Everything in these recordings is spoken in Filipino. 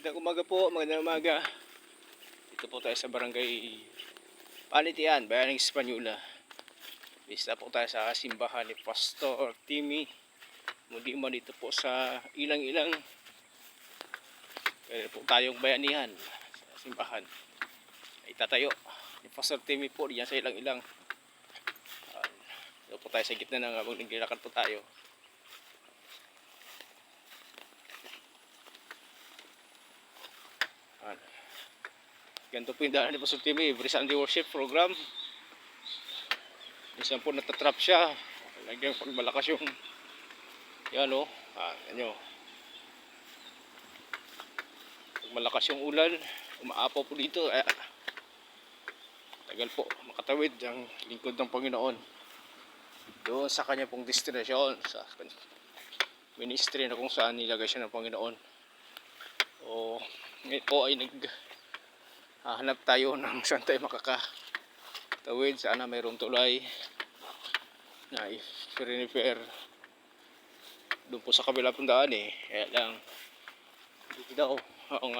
Magandang umaga po, magandang umaga. Dito po tayo sa barangay Panitian, Bayaning Espanyola. Bista po tayo sa simbahan ni Pastor Timmy. Muli man dito po sa ilang-ilang. Kaya po tayong bayanihan sa simbahan. Itatayo ni Pastor Timmy po diyan sa ilang-ilang. Dito po tayo sa gitna ng habang naglalakad po tayo. Ganito po yung daan ni Pastor Timmy, every Sunday worship program. Minsan po natatrap siya. Lagyan pag malakas yung yan o. Ano. Pag malakas yung ulan, umaapaw po dito. Tagal po makatawid ang lingkod ng Panginoon. Doon sa kanya pong destinasyon. Sa ministry na kung saan nilagay siya ng Panginoon. O ngayon po ay hahanap tayo ng saan tayo makakatawid. Sana mayroong tulay na i-repair doon po sa kabila pong daan kaya lang dito daw ang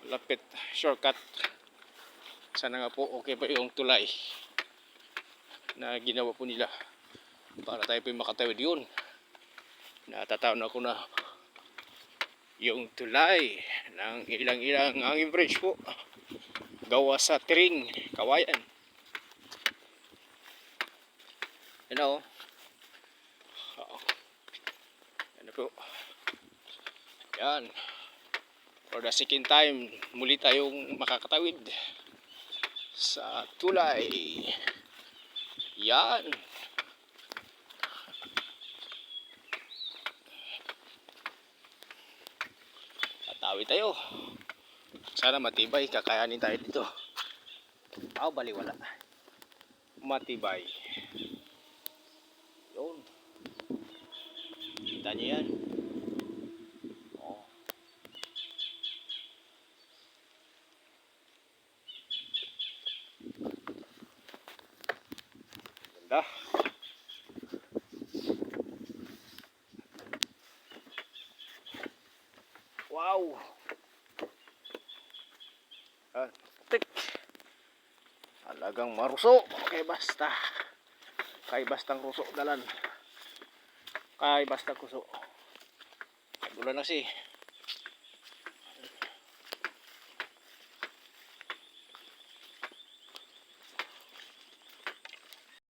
malapit shortcut. Sana nga po okay pa yung tulay na ginawa po nila para tayo po makatawid. Yun, natataon ako na yung tulay ng ilang-ilang hanging bridge po gawa sa tiring kawayan. Ano po yan, for the second time muli tayong makakatawid sa tulay. Yan, tatawid tayo. Sana matibay, kakayanin tayo dito. Baliwala, matibay. Yun, kita nyo yan. Ganda. Wow. Tik. Talagang maruso. Kay bastang ruso dalan. Kay bastang kuso. Ulan na si.